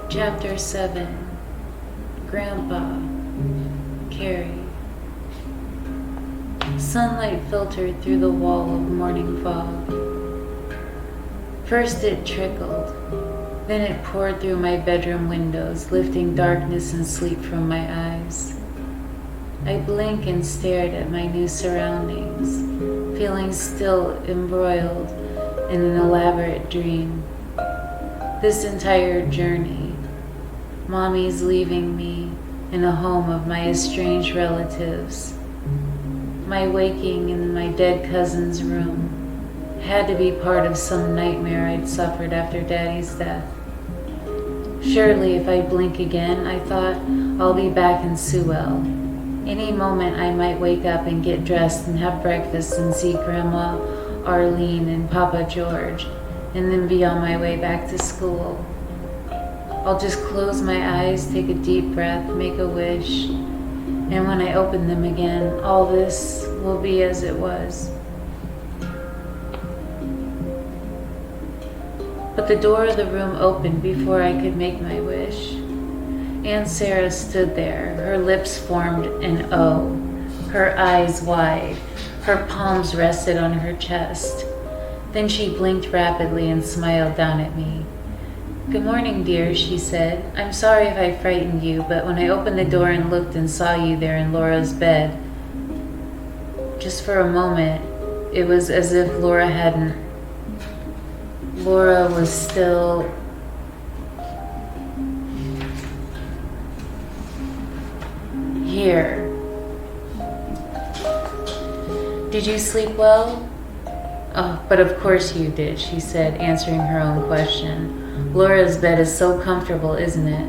Chapter 7. Grandpa. Carrie. Sunlight filtered through the wall of morning fog. First it trickled, then it poured through my bedroom windows, lifting darkness and sleep from my eyes. I blinked and stared at my new surroundings, feeling still embroiled in an elaborate dream. This entire journey, Mommy's leaving me in a home of my estranged relatives, my waking in my dead cousin's room, had to be part of some nightmare I'd suffered after Daddy's death. Surely if I blink again, I thought, I'll be back in Sewell. Any moment I might wake up and get dressed and have breakfast and see Grandma Arlene and Papa George, and then be on my way back to school. I'll just close my eyes, take a deep breath, make a wish, and when I open them again, all this will be as it was. But the door of the room opened before I could make my wish. Aunt Sarah stood there, her lips formed an O, her eyes wide, her palms rested on her chest. Then she blinked rapidly and smiled down at me. "Good morning, dear," she said. "I'm sorry if I frightened you, but when I opened the door and looked and saw you there in Laura's bed, just for a moment, it was as if Laura was still here. Did you sleep well?" "Oh, but of course you did," she said, answering her own question. "Laura's bed is so comfortable, isn't it?"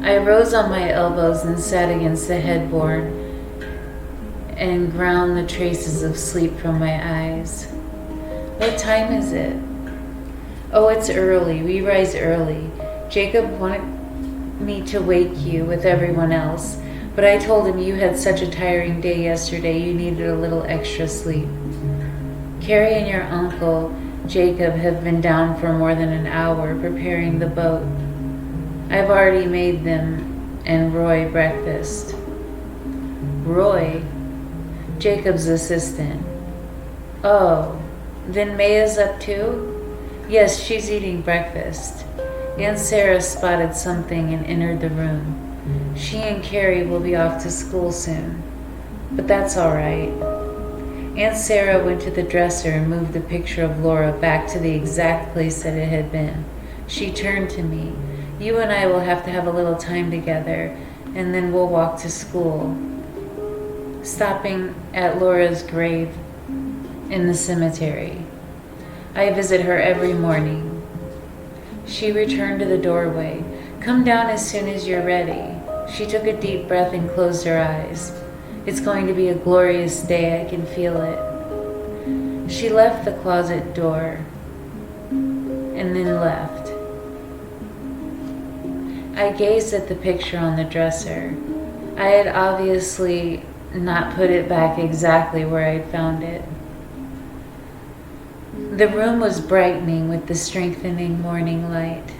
I rose on my elbows and sat against the headboard and ground the traces of sleep from my eyes. "What time is it?" "Oh, it's early. We rise early. Jacob wanted me to wake you with everyone else, but I told him you had such a tiring day yesterday you needed a little extra sleep. Carrie and your uncle, Jacob, have been down for more than an hour preparing the boat. I've already made them and Roy breakfast." "Roy?" "Jacob's assistant." "Oh, then Maya's up too?" "Yes, she's eating breakfast." Aunt Sarah spotted something and entered the room. She and Carrie will be off to school soon, but that's all right. Aunt Sarah went to the dresser and moved the picture of Laura back to the exact place that it had been. She turned to me. "You and I will have to have a little time together, and then we'll walk to school, stopping at Laura's grave in the cemetery. I visit her every morning." She returned to the doorway. "Come down as soon as you're ready." She took a deep breath and closed her eyes. "It's going to be a glorious day, I can feel it." She left the closet door and then left. I gazed at the picture on the dresser. I had obviously not put it back exactly where I'd found it. The room was brightening with the strengthening morning light.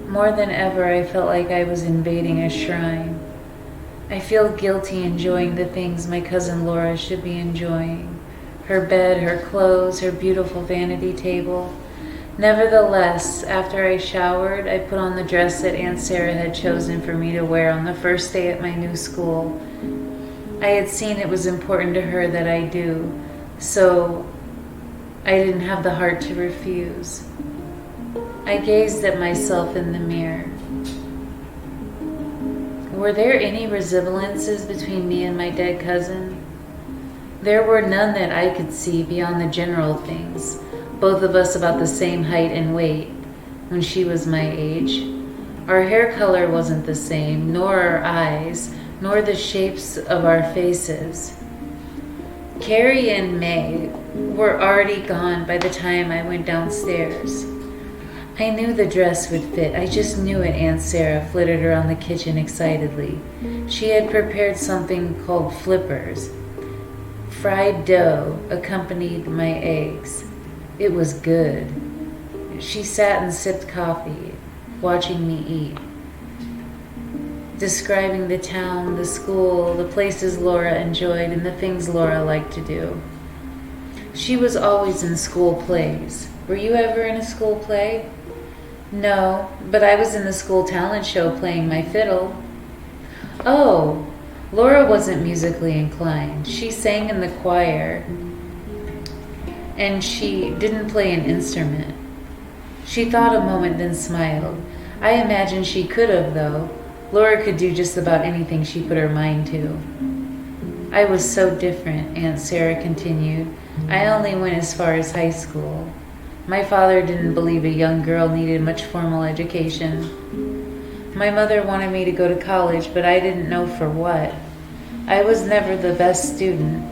More than ever, I felt like I was invading a shrine. I feel guilty enjoying the things my cousin Laura should be enjoying. Her bed, her clothes, her beautiful vanity table. Nevertheless, after I showered, I put on the dress that Aunt Sarah had chosen for me to wear on the first day at my new school. I had seen it was important to her that I do, so I didn't have the heart to refuse. I gazed at myself in the mirror. Were there any resemblances between me and my dead cousin? There were none that I could see beyond the general things, both of us about the same height and weight when she was my age. Our hair color wasn't the same, nor our eyes, nor the shapes of our faces. Carrie and May were already gone by the time I went downstairs. I knew the dress would fit. I just knew it. Aunt Sarah flitted around the kitchen excitedly. She had prepared something called flippers. Fried dough accompanied my eggs. It was good. She sat and sipped coffee. watching me eat, describing the town, the school, the places Laura enjoyed, and the things Laura liked to do. She was always in school plays. Were you ever in a school play? No, but I was in the school talent show playing my fiddle. Oh, Laura wasn't musically inclined. She sang in the choir, and she didn't play an instrument. She thought a moment, then smiled. I imagine she could have, though. Laura could do just about anything she put her mind to. I was so different, Aunt Sarah continued. I only went as far as high school. My father didn't believe a young girl needed much formal education. My mother wanted me to go to college, but I didn't know for what. I was never the best student.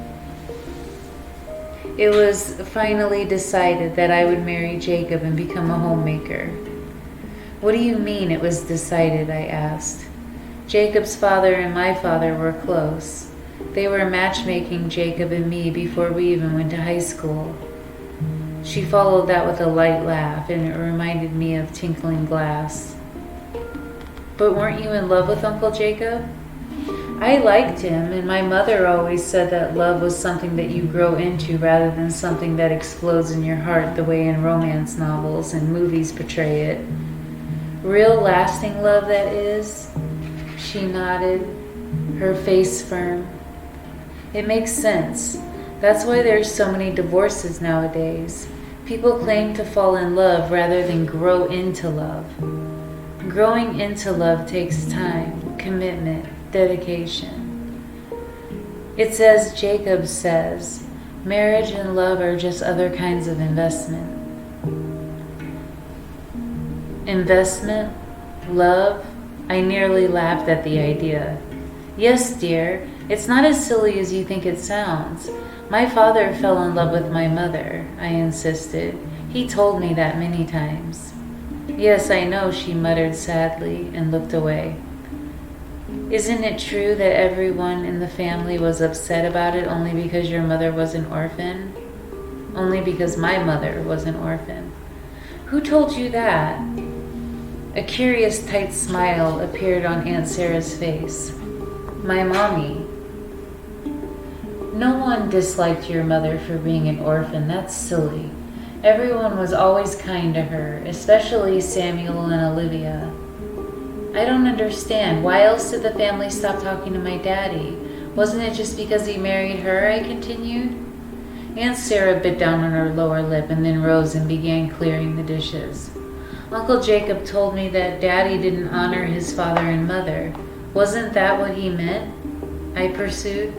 It was finally decided that I would marry Jacob and become a homemaker. What do you mean it was decided? I asked. Jacob's father and my father were close. They were matchmaking Jacob and me before we even went to high school. She followed that with a light laugh, and it reminded me of tinkling glass. But weren't you in love with Uncle Jacob? I liked him, and my mother always said that love was something that you grow into rather than something that explodes in your heart the way in romance novels and movies portray it. Real lasting love, that is. She nodded, her face firm. It makes sense. That's why there's so many divorces nowadays. People claim to fall in love rather than grow into love. Growing into love takes time, commitment, dedication. It's as Jacob says, marriage and love are just other kinds of investment. Investment? Love? I nearly laughed at the idea. Yes, dear, it's not as silly as you think it sounds. My father fell in love with my mother, I insisted. He told me that many times. Yes, I know, she muttered sadly and looked away. Isn't it true that everyone in the family was upset about it only because your mother was an orphan? Only because my mother was an orphan. Who told you that? A curious tight smile appeared on Aunt Sarah's face. My mommy. No one disliked your mother for being an orphan. That's silly. Everyone was always kind to her, especially Samuel and Olivia. I don't understand. Why else did the family stop talking to my daddy? Wasn't it just because he married her? I continued. Aunt Sarah bit down on her lower lip and then rose and began clearing the dishes. Uncle Jacob told me that Daddy didn't honor his father and mother. Wasn't that what he meant? I pursued.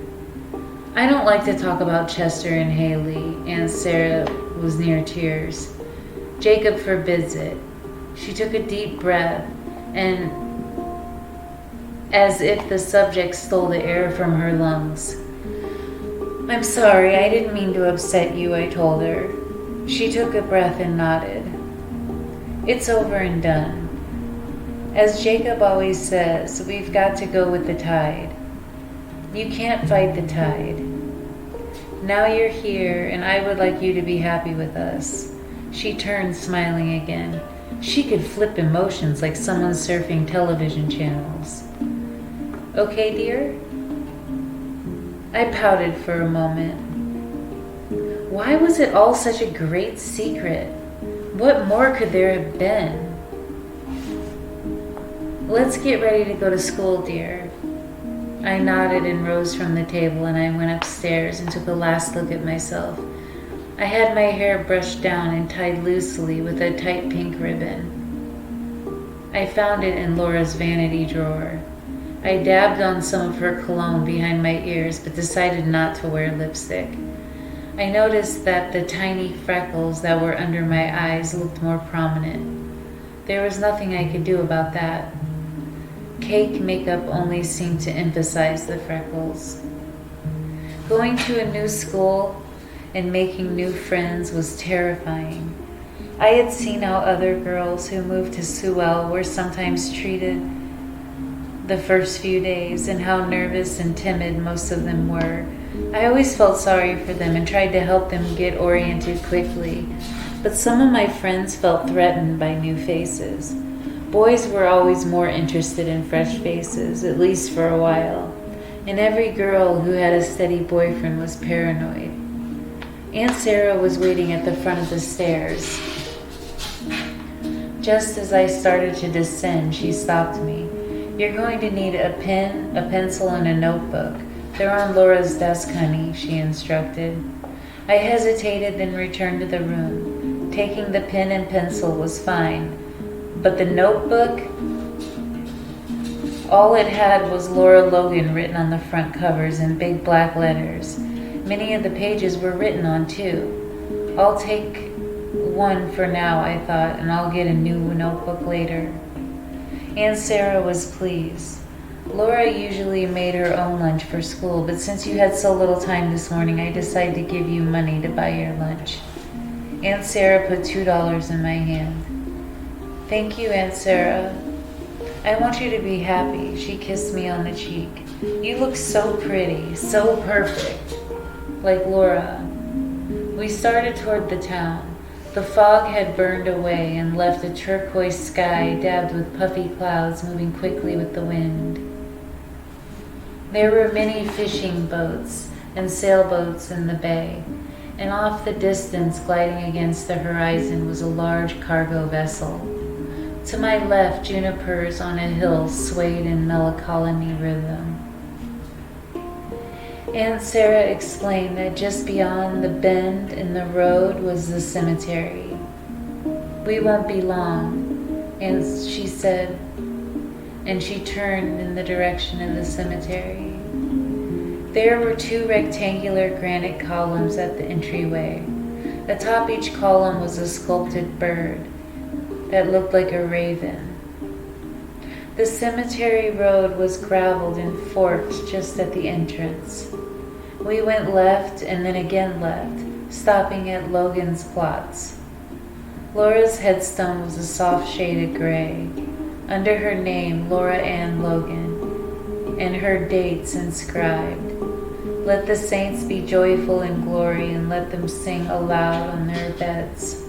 I don't like to talk about Chester and Haley. Aunt Sarah was near tears. Jacob forbids it. She took a deep breath, and as if the subject stole the air from her lungs. I'm sorry, I didn't mean to upset you, I told her. She took a breath and nodded. It's over and done. As Jacob always says, we've got to go with the tide. You can't fight the tide. Now you're here, and I would like you to be happy with us. She turned, smiling again. She could flip emotions like someone surfing television channels. Okay, dear? I pouted for a moment. Why was it all such a great secret? What more could there have been? Let's get ready to go to school, dear. I nodded and rose from the table, and I went upstairs and took a last look at myself. I had my hair brushed down and tied loosely with a tight pink ribbon. I found it in Laura's vanity drawer. I dabbed on some of her cologne behind my ears, but decided not to wear lipstick. I noticed that the tiny freckles that were under my eyes looked more prominent. There was nothing I could do about that. Cake makeup only seemed to emphasize the freckles. Going to a new school and making new friends was terrifying. I had seen how other girls who moved to Sewell were sometimes treated the first few days, and how nervous and timid most of them were. I always felt sorry for them and tried to help them get oriented quickly, but some of my friends felt threatened by new faces. Boys were always more interested in fresh faces, at least for a while, and every girl who had a steady boyfriend was paranoid. Aunt Sarah was waiting at the front of the stairs. Just as I started to descend, she stopped me. "You're going to need a pen, a pencil, and a notebook. They're on Laura's desk, honey," she instructed. I hesitated, then returned to the room. Taking the pen and pencil was fine, but the notebook, all it had was Laura Logan written on the front covers in big black letters. Many of the pages were written on too. I'll take one for now, I thought, and I'll get a new notebook later. Aunt Sarah was pleased. Laura usually made her own lunch for school, but since you had so little time this morning, I decided to give you money to buy your lunch. Aunt Sarah put $2 in my hand. "Thank you, Aunt Sarah. I want you to be happy." She kissed me on the cheek. "You look so pretty, so perfect, like Laura." We started toward the town. The fog had burned away and left a turquoise sky dabbed with puffy clouds moving quickly with the wind. There were many fishing boats and sailboats in the bay, and off the distance, gliding against the horizon, was a large cargo vessel. To my left, junipers on a hill swayed in melancholy rhythm. Aunt Sarah explained that just beyond the bend in the road was the cemetery. "We won't be long," and she said, and she turned in the direction of the cemetery. There were 2 rectangular granite columns at the entryway. Atop each column was a sculpted bird that looked like a raven. The cemetery road was graveled and forked just at the entrance. We went left and then again left, stopping at Logan's plots. Laura's headstone was a soft shade of gray. Under her name, Laura Ann Logan, and her dates inscribed. "Let the saints be joyful in glory, and let them sing aloud on their beds."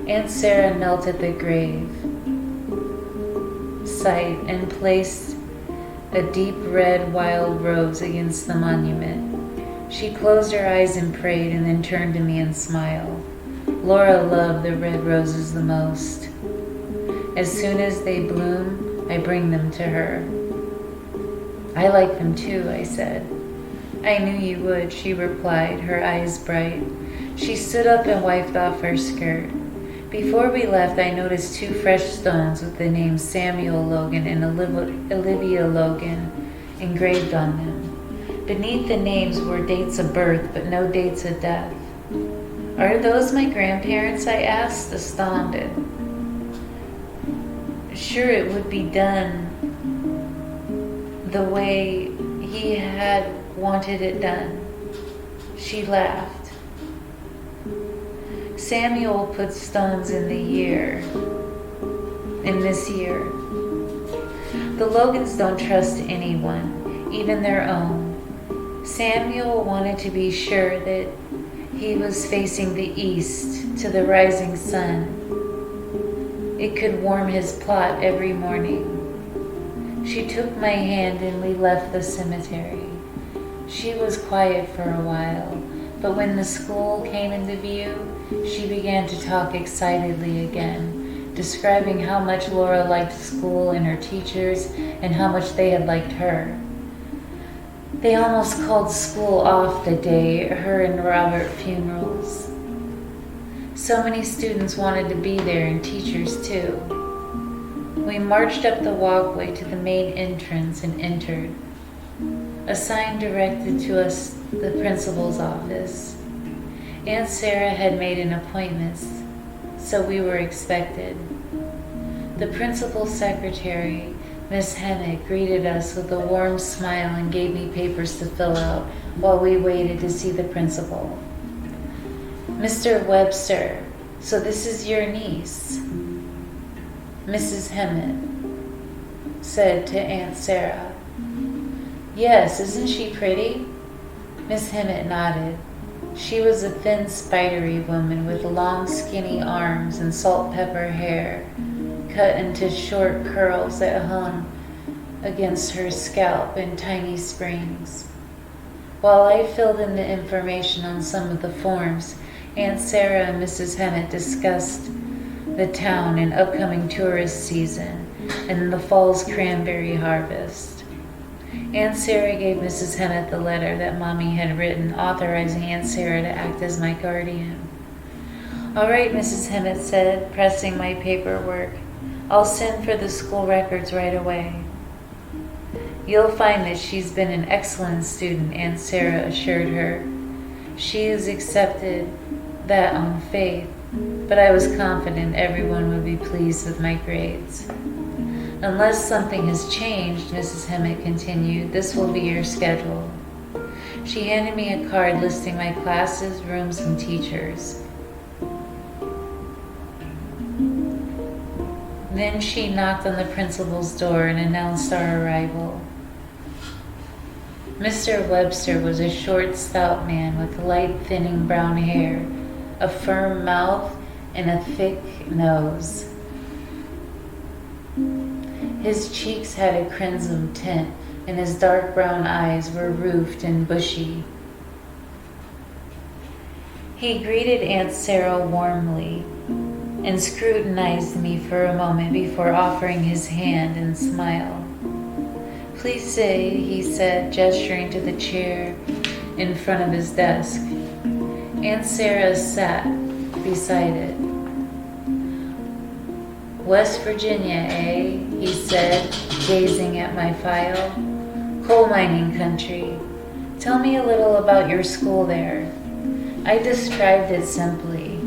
Aunt Sarah knelt at the grave site and placed a deep red wild rose against the monument. She closed her eyes and prayed, and then turned to me and smiled. Laura loved the red roses the most. "As soon as they bloom, I bring them to her." "I like them too," I said. "I knew you would," she replied, her eyes bright. She stood up and wiped off her skirt. Before we left, I noticed 2 fresh stones with the names Samuel Logan and Olivia Logan engraved on them. Beneath the names were dates of birth, but no dates of death. "Are those my grandparents?" I asked, astounded. Sure it would be done the way he had wanted it done. She laughed. "Samuel put stones in this year. The Logans don't trust anyone, even their own. Samuel wanted to be sure that he was facing the east to the rising sun. It could warm his plot every morning." She took my hand and we left the cemetery. She was quiet for a while, but when the school came into view, she began to talk excitedly again, describing how much Laura liked school and her teachers and how much they had liked her. They almost called school off the day her and Robert funerals. So many students wanted to be there, and teachers too. We marched up the walkway to the main entrance and entered. A sign directed to us the principal's office. Aunt Sarah had made an appointment, so we were expected. The principal's secretary, Miss Hennett, greeted us with a warm smile and gave me papers to fill out while we waited to see the principal. "Mr. Webster, so this is your niece?" Mrs. Hennett said to Aunt Sarah. "Yes, isn't she pretty?" Miss Hennett nodded. She was a thin, spidery woman with long, skinny arms and salt pepper hair cut into short curls that hung against her scalp in tiny springs. While I filled in the information on some of the forms, Aunt Sarah and Mrs. Hennett discussed the town and upcoming tourist season and the fall's cranberry harvest. Aunt Sarah gave Mrs. Hennett the letter that Mommy had written authorizing Aunt Sarah to act as my guardian. "All right," Mrs. Hennett said, pressing my paperwork. "I'll send for the school records right away." "You'll find that she's been an excellent student," Aunt Sarah assured her. "She has accepted that on faith, but I was confident everyone would be pleased with my grades." "Unless something has changed," Mrs. Hennett continued, "this will be your schedule." She handed me a card listing my classes, rooms, and teachers. Then she knocked on the principal's door and announced our arrival. Mr. Webster was a short, stout man with light, thinning brown hair, a firm mouth, and a thick nose. His cheeks had a crimson tint, and his dark brown eyes were roofed and bushy. He greeted Aunt Sarah warmly and scrutinized me for a moment before offering his hand and smile. "Please sit," he said, gesturing to the chair in front of his desk. Aunt Sarah sat beside it. "West Virginia, eh?" he said, gazing at my file. "Coal mining country. Tell me a little about your school there." I described it simply.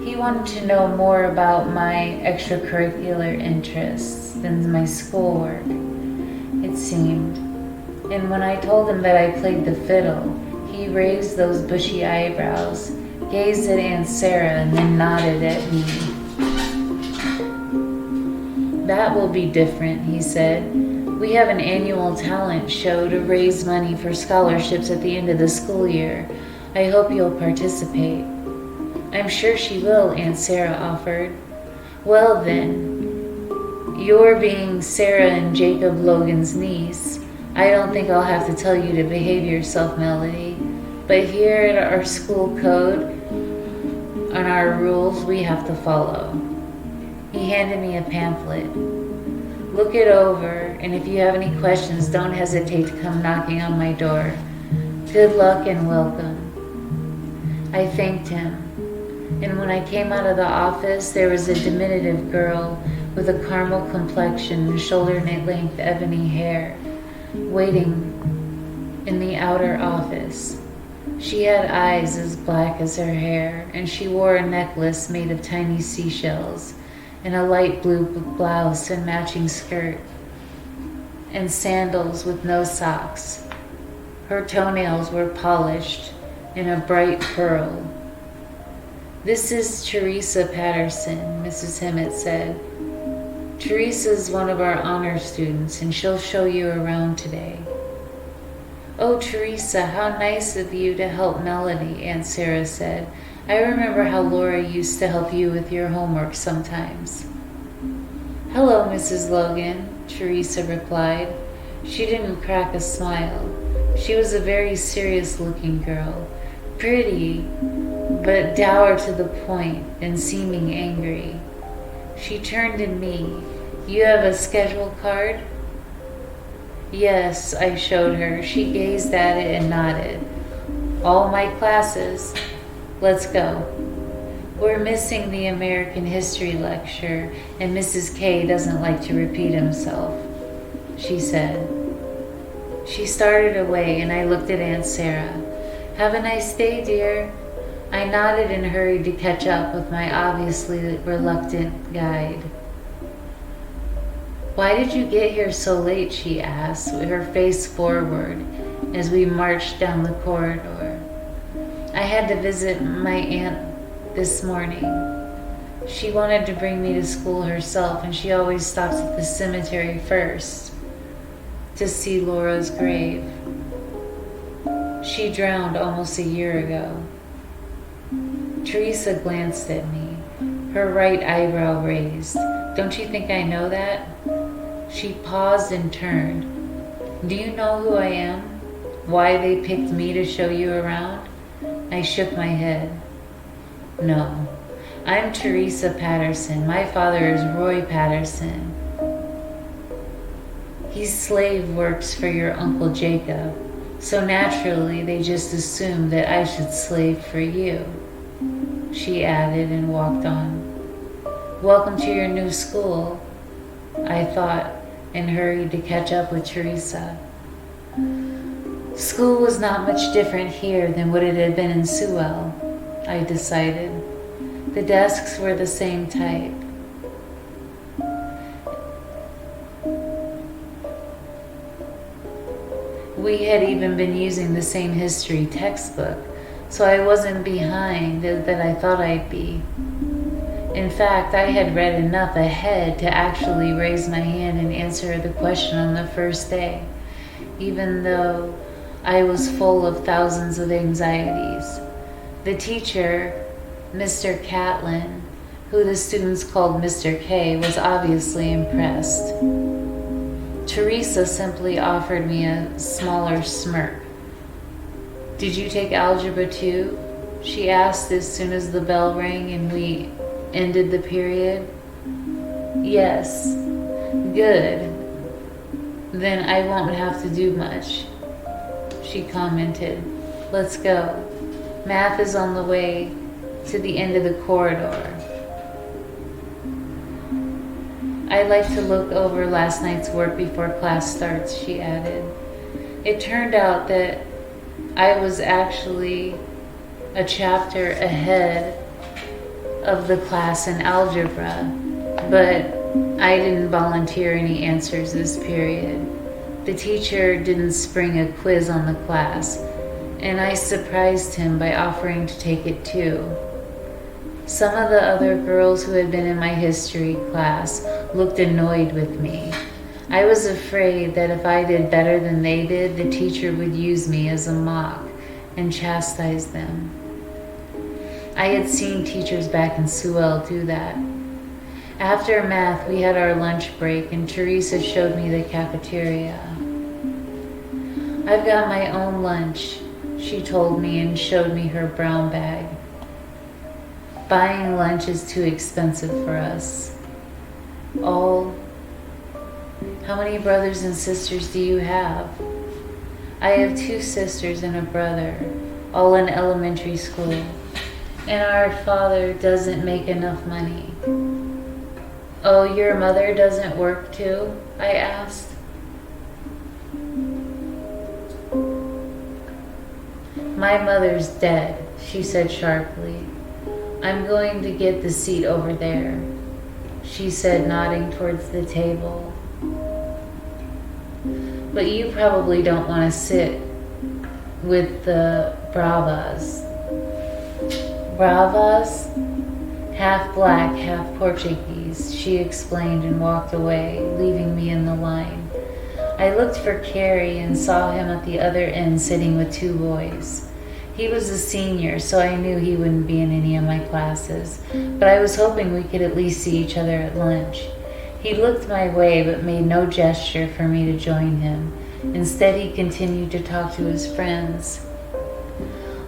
He wanted to know more about my extracurricular interests than my schoolwork, it seemed. And when I told him that I played the fiddle, he raised those bushy eyebrows, gazed at Aunt Sarah, and then nodded at me. "That will be different," he said. "We have an annual talent show to raise money for scholarships at the end of the school year. I hope you'll participate." "I'm sure she will," Aunt Sarah offered. "Well then, you're being Sarah and Jacob Logan's niece. I don't think I'll have to tell you to behave yourself, Melody. But here at our school code and our rules we have to follow." He handed me a pamphlet. "Look it over, and if you have any questions, don't hesitate to come knocking on my door. Good luck and welcome." I thanked him, and when I came out of the office, there was a diminutive girl with a caramel complexion and shoulder-length ebony hair waiting in the outer office. She had eyes as black as her hair, and she wore a necklace made of tiny seashells, and a light blue blouse and matching skirt, and sandals with no socks. Her toenails were polished in a bright pearl. "This is Teresa Patterson," Mrs. Hennett said. "Teresa's one of our honor students, and she'll show you around today." "Oh, Teresa, how nice of you to help Melody," Aunt Sarah said. "I remember how Laura used to help you with your homework sometimes." "Hello, Mrs. Logan," Teresa replied. She didn't crack a smile. She was a very serious-looking girl, pretty, but dour to the point and seeming angry. She turned to me. "You have a schedule card?" "Yes," I showed her. She gazed at it and nodded. "All my classes. Let's go. We're missing the American history lecture, and Mrs. K doesn't like to repeat himself," she said. She started away, and I looked at Aunt Sarah. "Have a nice day, dear." I nodded and hurried to catch up with my obviously reluctant guide. "Why did you get here so late?" she asked, with her face forward as we marched down the corridor. "I had to visit my aunt this morning. She wanted to bring me to school herself, and she always stops at the cemetery first to see Laura's grave. She drowned almost a year ago." Teresa glanced at me, her right eyebrow raised, Don't you think I know that? She paused and turned. Do you know who I am? Why they picked me to show you around? I shook my head. No. I'm Teresa Patterson. My father is Roy Patterson. His slave works for your Uncle Jacob. So naturally, they just assumed that I should slave for you. She added and walked on. Welcome to your new school, I thought, and hurried to catch up with Teresa. School was not much different here than what it had been in Sewell, I decided. The desks were the same type. We had even been using the same history textbook, so I wasn't behind that I thought I'd be. In fact, I had read enough ahead to actually raise my hand and answer the question on the first day, even though I was full of thousands of anxieties. The teacher, Mr. Catlin, who the students called Mr. K, was obviously impressed. Teresa simply offered me a smaller smirk. Did you take algebra too? She asked as soon as the bell rang and we ended the period. Yes. Good. Then I won't have to do much, she commented. Let's go. Math is on the way to the end of the corridor. I'd like to look over last night's work before class starts, she added. It turned out that I was actually a chapter ahead of the class in algebra, but I didn't volunteer any answers this period. The teacher didn't spring a quiz on the class, and I surprised him by offering to take it too. Some of the other girls who had been in my history class looked annoyed with me. I was afraid that if I did better than they did, the teacher would use me as a mock and chastise them. I had seen teachers back in Sewell do that. After math, we had our lunch break, and Teresa showed me the cafeteria. I've got my own lunch, she told me and showed me her brown bag. Buying lunch is too expensive for us. How many brothers and sisters do you have? I have 2 sisters and a brother, all in elementary school, and our father doesn't make enough money. Oh, your mother doesn't work too? I asked. My mother's dead, she said sharply. I'm going to get the seat over there, she said, nodding towards the table. But you probably don't want to sit with the Bravas. Bravas? Half black, half Portuguese, she explained and walked away, leaving me in the line. I looked for Carrie and saw him at the other end sitting with 2 boys. He was a senior, so I knew he wouldn't be in any of my classes, but I was hoping we could at least see each other at lunch. He looked my way but made no gesture for me to join him. Instead, he continued to talk to his friends.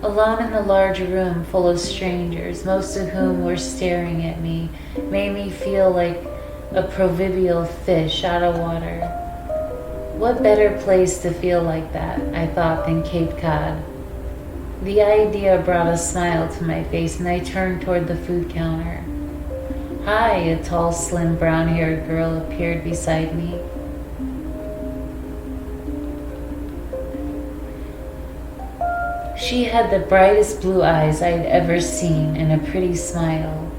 Alone in the large room full of strangers, most of whom were staring at me, made me feel like a proverbial fish out of water. What better place to feel like that, I thought, than Cape Cod? The idea brought a smile to my face, and I turned toward the food counter. Hi, a tall, slim, brown-haired girl appeared beside me. She had the brightest blue eyes I'd ever seen and a pretty smile.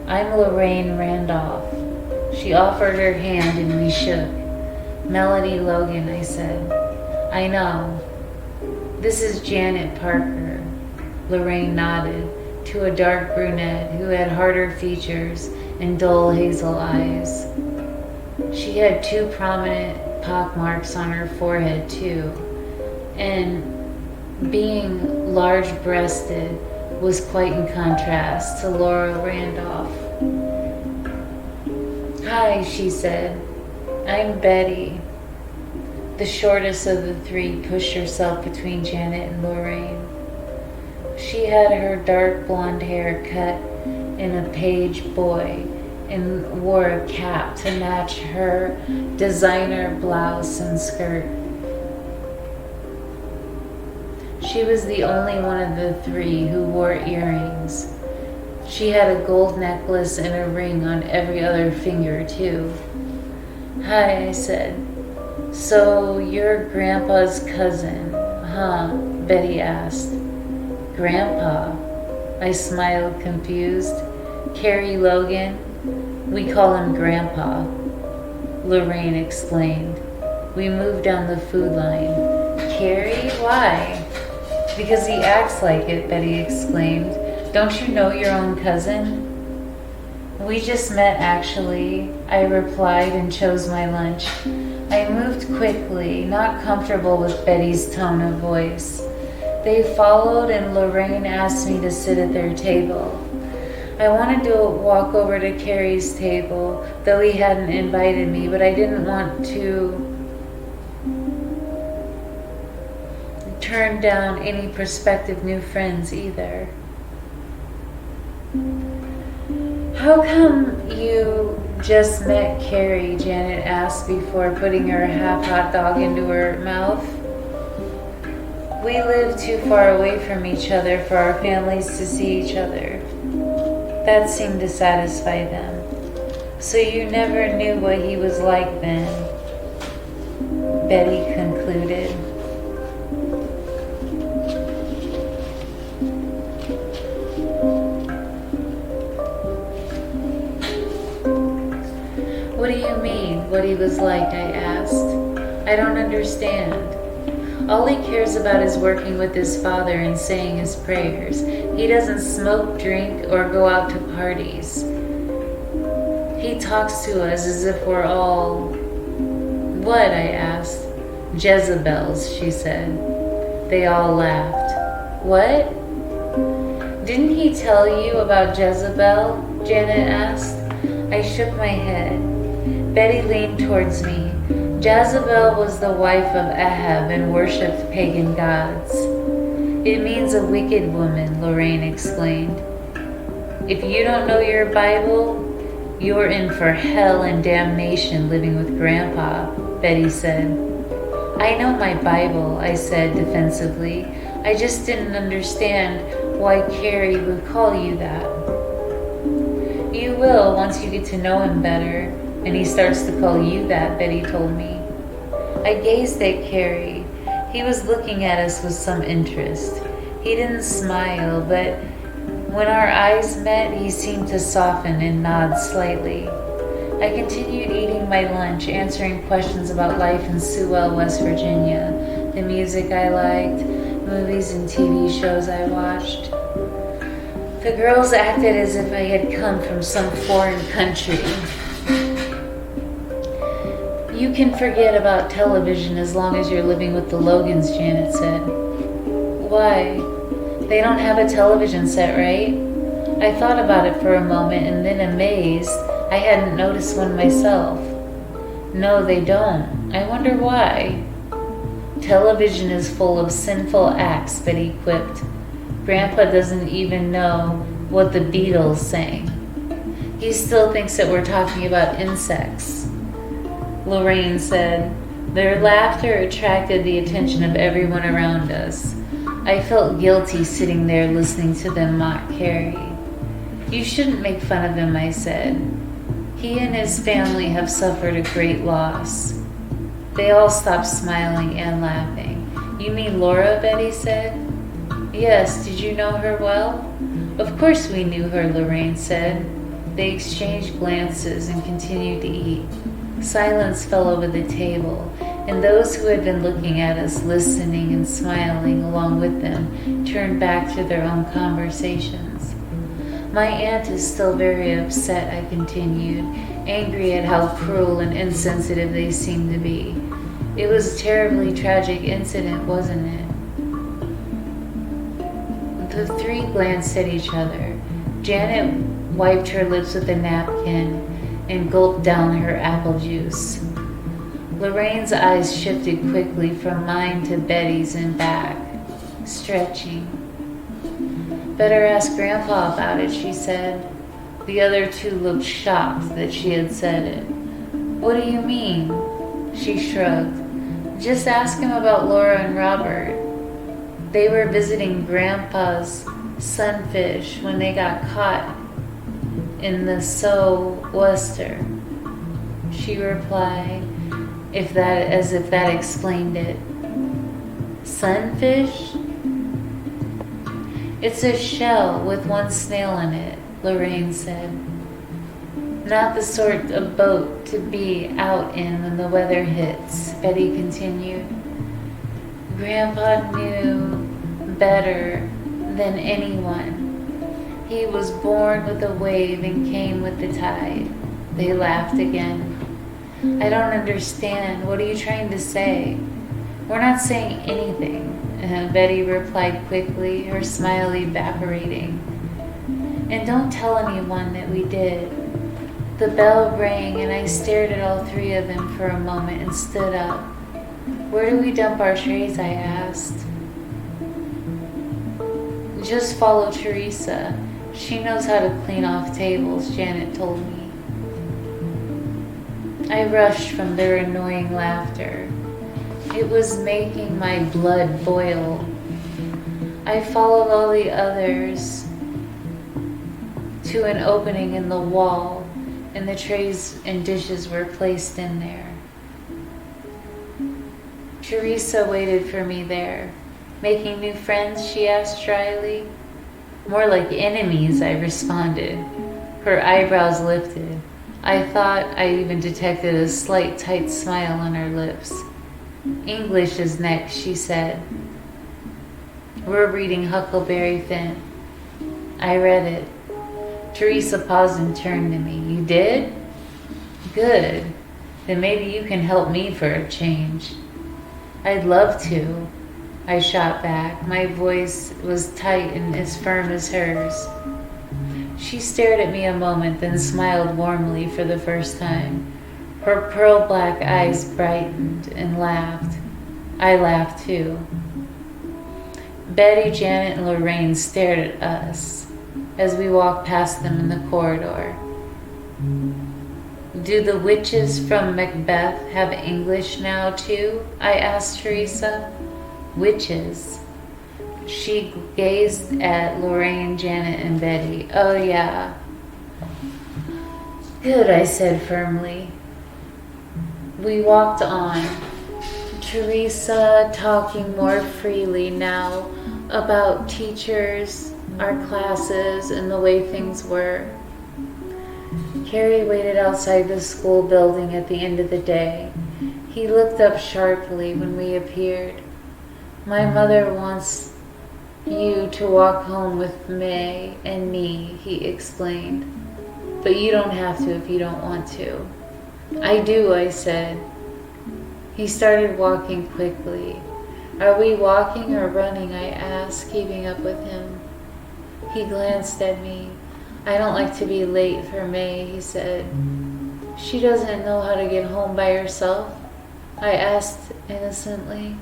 I'm Lorraine Randolph. She offered her hand and we shook. Melody Logan, I said. I know. This is Janet Parker. Lorraine nodded to a dark brunette who had harder features and dull hazel eyes. She had 2 prominent pockmarks on her forehead too, and being large-breasted was quite in contrast to Laura Randolph. Hi, Hi, she said. I'm Betty. The shortest of the three pushed herself between Janet and Lorraine. She had her dark blonde hair cut in a page boy and wore a cap to match her designer blouse and skirt. She was the only one of the three who wore earrings. She had a gold necklace and a ring on every other finger, too. Hi, I said. So you're Grandpa's cousin, huh? Betty asked. Grandpa? I smiled, confused. Carrie Logan? We call him Grandpa, Lorraine explained. We moved down the food line. Carrie? Why? Because he acts like it, Betty exclaimed. Don't you know your own cousin? We just met, actually, I replied and chose my lunch. I moved quickly, not comfortable with Betty's tone of voice. They followed and Lorraine asked me to sit at their table. I wanted to walk over to Carrie's table, though he hadn't invited me, but I didn't want to turn down any prospective new friends either. How come you just met Carrie? Janet asked before putting her half hot dog into her mouth. We live too far away from each other for our families to see each other. That seemed to satisfy them. So you never knew what he was like then, Betty concluded. What do you mean, what he was like? I asked. I don't understand. All he cares about is working with his father and saying his prayers. He doesn't smoke, drink, or go out to parties. He talks to us as if we're all... What? I asked. Jezebels, she said. They all laughed. What? Didn't he tell you about Jezebel? Janet asked. I shook my head. Betty leaned towards me. Jezebel was the wife of Ahab and worshipped pagan gods. It means a wicked woman, Lorraine explained. If you don't know your Bible, you're in for hell and damnation living with Grandpa, Betty said. I know my Bible, I said defensively. I just didn't understand why Carrie would call you that. You will once you get to know him better. And he starts to call you that, Betty told me. I gazed at Carrie. He was looking at us with some interest. He didn't smile, but when our eyes met, he seemed to soften and nod slightly. I continued eating my lunch, answering questions about life in Sewell, West Virginia, the music I liked, movies and TV shows I watched. The girls acted as if I had come from some foreign country. You can forget about television as long as you're living with the Logans, Janet said. Why? They don't have a television set, right? I thought about it for a moment and then, amazed, I hadn't noticed one myself. No, they don't. I wonder why. Television is full of sinful acts, Betty quipped. Grandpa doesn't even know what the Beatles sang. He still thinks that we're talking about insects. Lorraine said. Their laughter attracted the attention of everyone around us. I felt guilty sitting there listening to them mock Carrie. You shouldn't make fun of him, I said. He and his family have suffered a great loss. They all stopped smiling and laughing. You mean Laura? Betty said. Yes, did you know her well? Of course we knew her, Lorraine said. They exchanged glances and continued to eat. Silence fell over the table, and those who had been looking at us, listening and smiling along with them, turned back to their own conversations. My aunt is still very upset, I continued, angry at how cruel and insensitive they seemed to be. It was a terribly tragic incident, wasn't it? The three glanced at each other. Janet wiped her lips with a napkin. and gulped down her apple juice. Lorraine's eyes shifted quickly from mine to Betty's and back, stretching. "Better ask Grandpa about it," she said. The other two looked shocked that she had said it. "What do you mean?" She shrugged. "Just ask him about Laura and Robert. They were visiting Grandpa's sunfish when they got caught in the sou'wester," she replied, as if that explained it. "Sunfish?" "It's a shell with one snail in it," Lorraine said. "Not the sort of boat to be out in when the weather hits," Betty continued. "Grandpa knew better than anyone. He was born with a wave and came with the tide." They laughed again. "I don't understand. What are you trying to say?" "We're not saying anything," Betty replied quickly, her smile evaporating. "And don't tell anyone that we did." The bell rang and I stared at all three of them for a moment and stood up. "Where do we dump our trays?" I asked. "Just follow Teresa. She knows how to clean off tables," Janet told me. I rushed from their annoying laughter. It was making my blood boil. I followed all the others to an opening in the wall, and the trays and dishes were placed in there. Teresa waited for me there. "Making new friends?" she asked dryly. "More like enemies," I responded. Her eyebrows lifted. I thought I even detected a slight tight smile on her lips. "English is next," she said. "We're reading Huckleberry Finn." I read it. Teresa paused and turned to me. "You did? Good. Then maybe you can help me for a change." "I'd love to," I shot back. My voice was tight and as firm as hers. She stared at me a moment, then smiled warmly for the first time. Her pearl black eyes brightened and laughed. I laughed too. Betty, Janet, and Lorraine stared at us as we walked past them in the corridor. "Do the witches from Macbeth have English now too?" I asked Teresa. "Witches?" She gazed at Lorraine, Janet, and Betty. "Oh yeah." "Good," I said firmly. We walked on, Teresa talking more freely now about teachers, our classes, and the way things were. Carrie waited outside the school building at the end of the day. He looked up sharply when we appeared. "My mother wants you to walk home with May and me," he explained. "But you don't have to if you don't want to." "I do," I said. He started walking quickly. "Are we walking or running?" I asked, keeping up with him. He glanced at me. "I don't like to be late for May," he said. "She doesn't know how to get home by herself?" I asked innocently.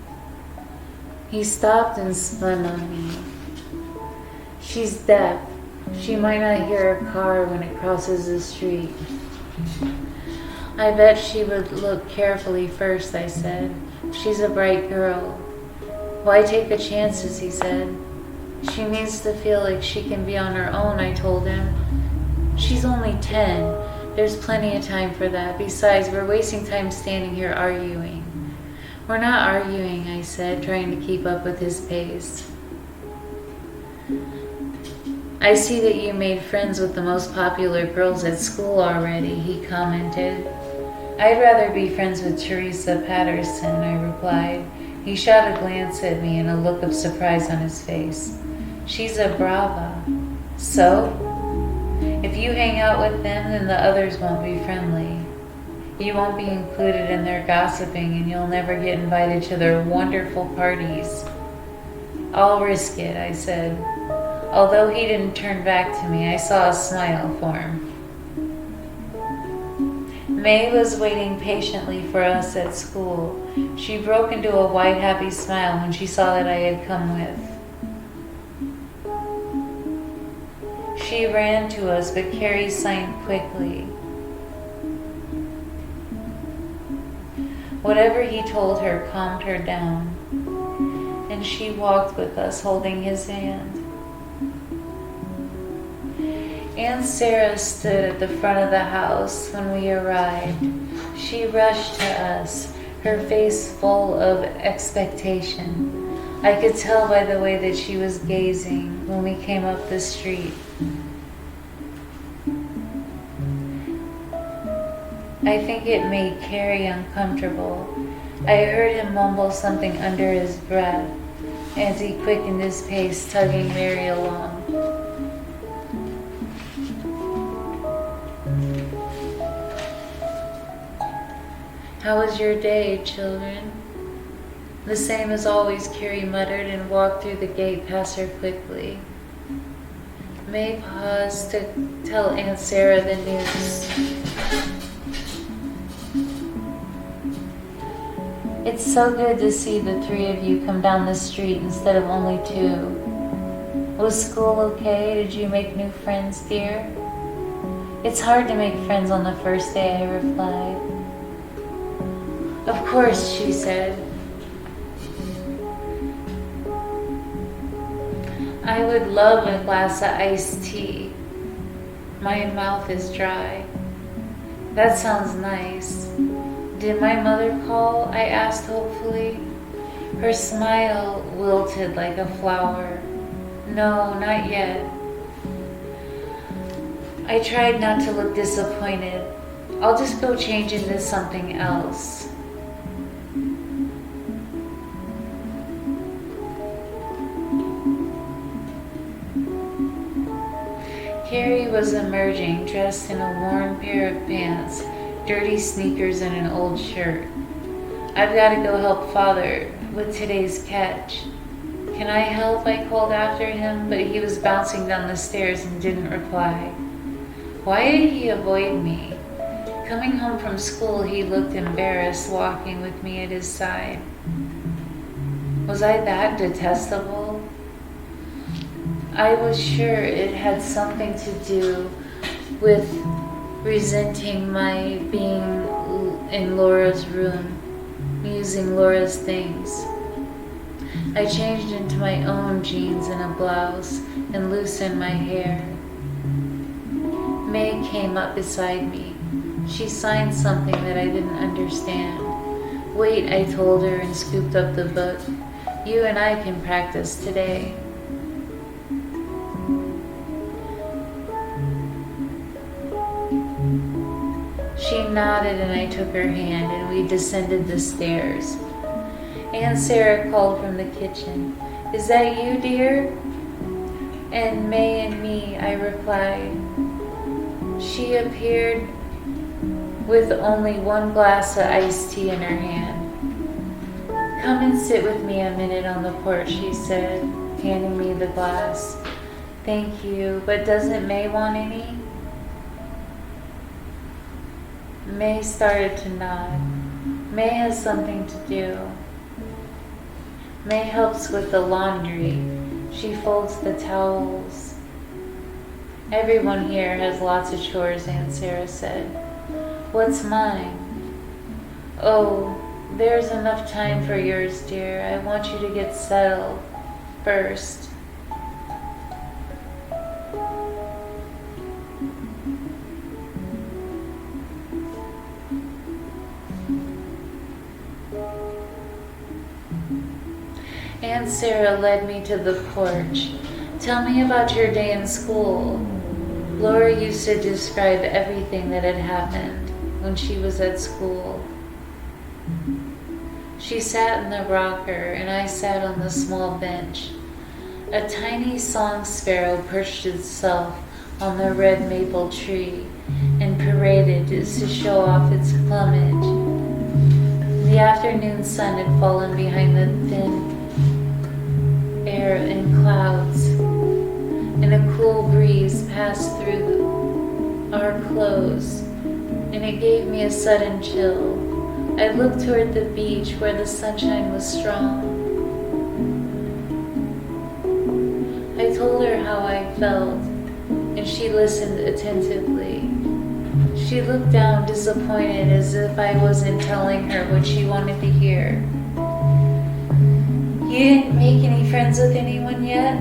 He stopped and spun on me. "She's deaf. She might not hear a car when it crosses the street." "I bet she would look carefully first," I said. "She's a bright girl." "Why take the chances?" he said. "She needs to feel like she can be on her own," I told him. "She's only 10. There's plenty of time for that. Besides, we're wasting time standing here arguing." "We're not arguing," I said, trying to keep up with his pace. "I see that you made friends with the most popular girls at school already," he commented. "I'd rather be friends with Teresa Patterson," I replied. He shot a glance at me and a look of surprise on his face. "She's a brava." "So? If you hang out with them, then the others won't be friendly. You won't be included in their gossiping, and you'll never get invited to their wonderful parties." "I'll risk it," I said. Although he didn't turn back to me, I saw a smile form. May was waiting patiently for us at school. She broke into a wide, happy smile when she saw that I had come with. She ran to us, but Carrie signed quickly. Whatever he told her calmed her down, and she walked with us, holding his hand. Aunt Sarah stood at the front of the house when we arrived. She rushed to us, her face full of expectation. I could tell by the way that she was gazing when we came up the street. I think it made Carrie uncomfortable. I heard him mumble something under his breath as he quickened his pace, tugging Mary along. How was your day, children? The same as always, Carrie muttered and walked through the gate past her quickly. May paused to tell Aunt Sarah the news. It's so good to see the three of you come down the street instead of only two. Was school okay? Did you make new friends, dear? It's hard to make friends on the first day, I replied. Of course, she said. I would love a glass of iced tea. My mouth is dry. That sounds nice. Did my mother call? I asked hopefully. Her smile wilted like a flower. No, not yet. I tried not to look disappointed. I'll just go change into something else. Carrie was emerging, dressed in a worn pair of pants, dirty sneakers, and an old shirt. I've got to go help Father with today's catch. Can I help? I called after him, but he was bouncing down the stairs and didn't reply. Why did he avoid me? Coming home from school, he looked embarrassed, walking with me at his side. Was I that detestable? I was sure it had something to do with resenting my being in Laura's room, using Laura's things. I changed into my own jeans and a blouse and loosened my hair. May came up beside me. She signed something that I didn't understand. Wait, I told her and scooped up the book. You and I can practice today. She nodded and I took her hand and we descended the stairs. Aunt Sarah called from the kitchen. Is that you, dear? And May and me, I replied. She appeared with only one glass of iced tea in her hand. Come and sit with me a minute on the porch, she said, handing me the glass. Thank you, but doesn't May want any? May started to nod. May has something to do. May helps with the laundry. She folds the towels. Everyone here has lots of chores, Aunt Sarah said. What's mine? Oh, there's enough time for yours, dear. I want you to get settled first. Aunt Sarah led me to the porch. Tell me about your day in school. Laura used to describe everything that had happened when she was at school. She sat in the rocker and I sat on the small bench. A tiny song sparrow perched itself on the red maple tree and paraded as to show off its plumage. The afternoon sun had fallen behind the thin air and clouds, and a cool breeze passed through our clothes. and it gave me a sudden chill. I looked toward the beach where the sunshine was strong. I told her how I felt, and she listened attentively. She looked down disappointed, as if I wasn't telling her what she wanted to hear. You didn't make any friends with anyone yet?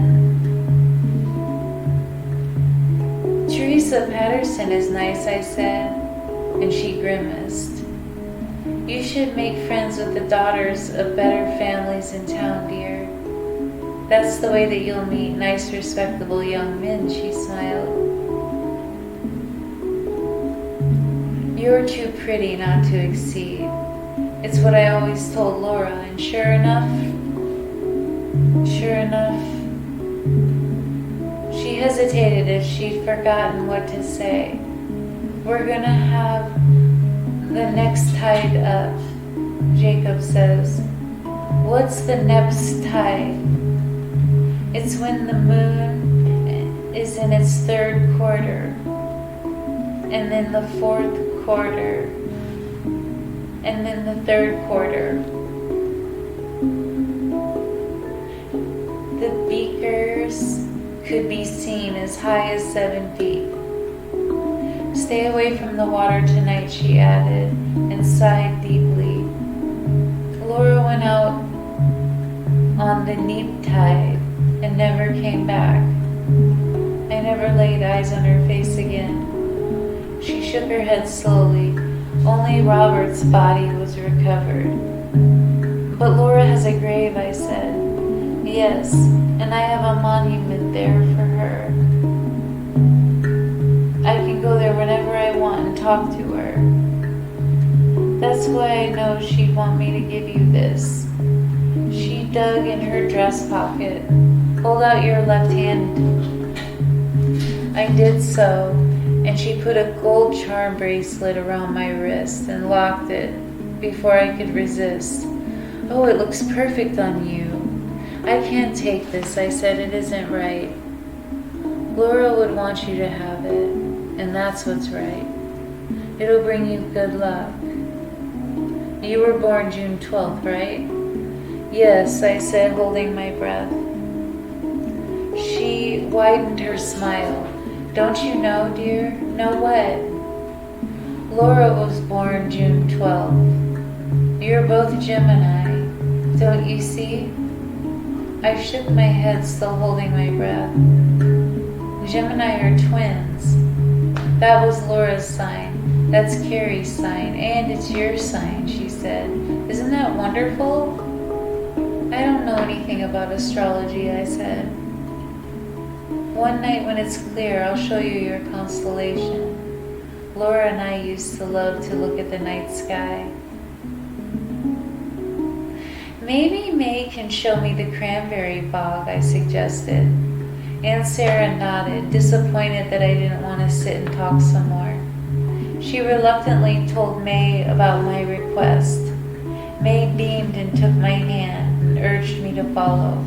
Teresa Patterson is nice, I said, and she grimaced. You should make friends with the daughters of better families in town, dear. That's the way that you'll meet nice, respectable young men, she smiled. You're too pretty not to exceed. It's what I always told Laura, and sure enough, she hesitated as she'd forgotten what to say. We're gonna have the next tide up, Jacob says. What's the next tide? It's when the moon is in its third quarter, and then the fourth quarter, and then the third quarter. The beakers could be seen as high as 7 feet. Stay away from the water tonight, she added, and sighed deeply. Laura went out on the neap tide and never came back. I never laid eyes on her face again. She shook her head slowly. Only Robert's body was recovered. But Laura has a grave, I said. Yes, and I have a monument there for her. I can go there whenever I want and talk to her. That's why I know she'd want me to give you this. She dug in her dress pocket. Hold out your left hand. I did so, and she put a gold charm bracelet around my wrist and locked it before I could resist. Oh, it looks perfect on you. I can't take this, I said. It isn't right. Laura would want you to have it, and that's what's right. It'll bring you good luck. You were born June 12th, right? Yes, I said, holding my breath. She widened her smile. Don't you know, dear? Know what? Laura was born June 12th. You're both Gemini. Don't you see? I shook my head, still holding my breath. Gemini are twins. That was Laura's sign. That's Carrie's sign, and it's your sign, she said. Isn't that wonderful? I don't know anything about astrology, I said. One night when it's clear, I'll show you your constellation. Laura and I used to love to look at the night sky. Maybe May can show me the cranberry bog, I suggested. Aunt Sarah nodded, disappointed that I didn't want to sit and talk some more. She reluctantly told May about my request. May beamed and took my hand and urged me to follow.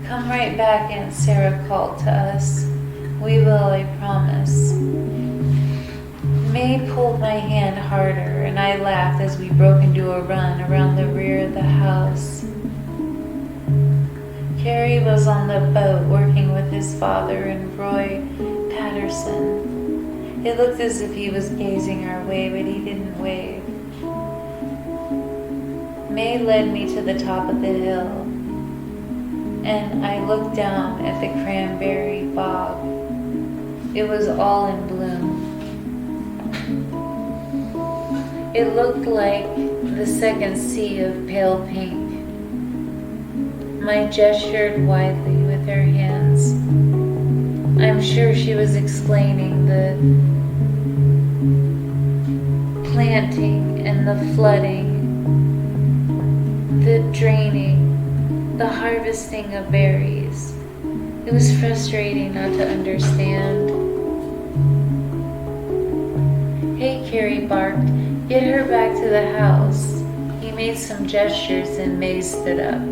Come right back, Aunt Sarah called to us. We will, I promise. May pulled my hand harder, and I laughed as we broke into a run around the rear of the house. Carrie was on the boat working with his father and Roy Patterson. It looked as if he was gazing our way, but he didn't wave. May led me to the top of the hill, and I looked down at the cranberry bog. It was all in bloom. It looked like the second sea of pale pink. May gestured widely with her hands. I'm sure she was explaining the planting and the flooding, the draining, the harvesting of berries. It was frustrating not to understand. Hey, Carrie barked. Get her back to the house. He made some gestures and May stood up.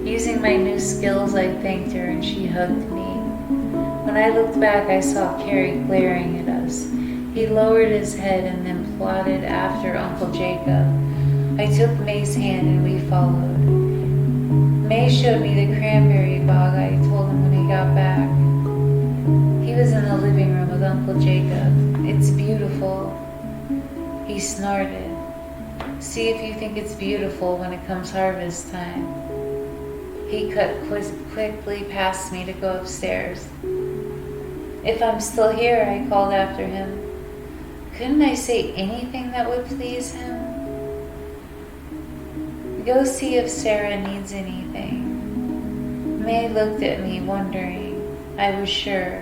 Using my new skills, I thanked her and she hugged me. When I looked back, I saw Carrie glaring at us. He lowered his head and then plodded after Uncle Jacob. I took May's hand and we followed. May showed me the cranberry bog I told him when he got back. He was in the living room with Uncle Jacob. It's beautiful, he snorted. See if you think it's beautiful when it comes harvest time. He cut quickly past me to go upstairs. If I'm still here, I called after him. Couldn't I say anything that would please him? Go see if Sarah needs anything. May looked at me, wondering, I was sure,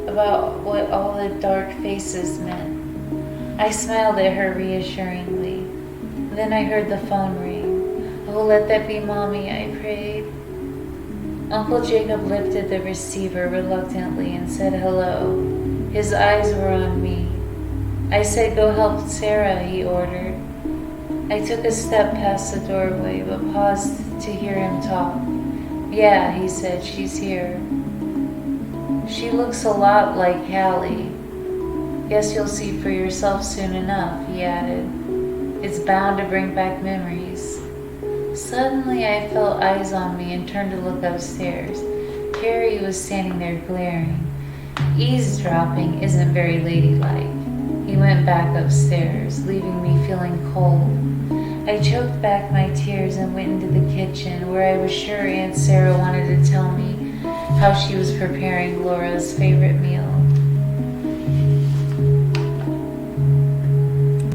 about what all the dark faces meant. I smiled at her reassuringly. Then I heard the phone ring. Oh, let that be Mommy, I prayed. Uncle Jacob lifted the receiver reluctantly and said hello. His eyes were on me. I said, go help Sarah, he ordered. I took a step past the doorway, but paused to hear him talk. Yeah, he said, she's here. She looks a lot like Hallie. Guess you'll see for yourself soon enough, he added. It's bound to bring back memories. Suddenly I felt eyes on me and turned to look upstairs. Harry was standing there glaring. Eavesdropping isn't very ladylike. He went back upstairs, leaving me feeling cold. I choked back my tears and went into the kitchen, where I was sure Aunt Sarah wanted to tell me how she was preparing Laura's favorite meal.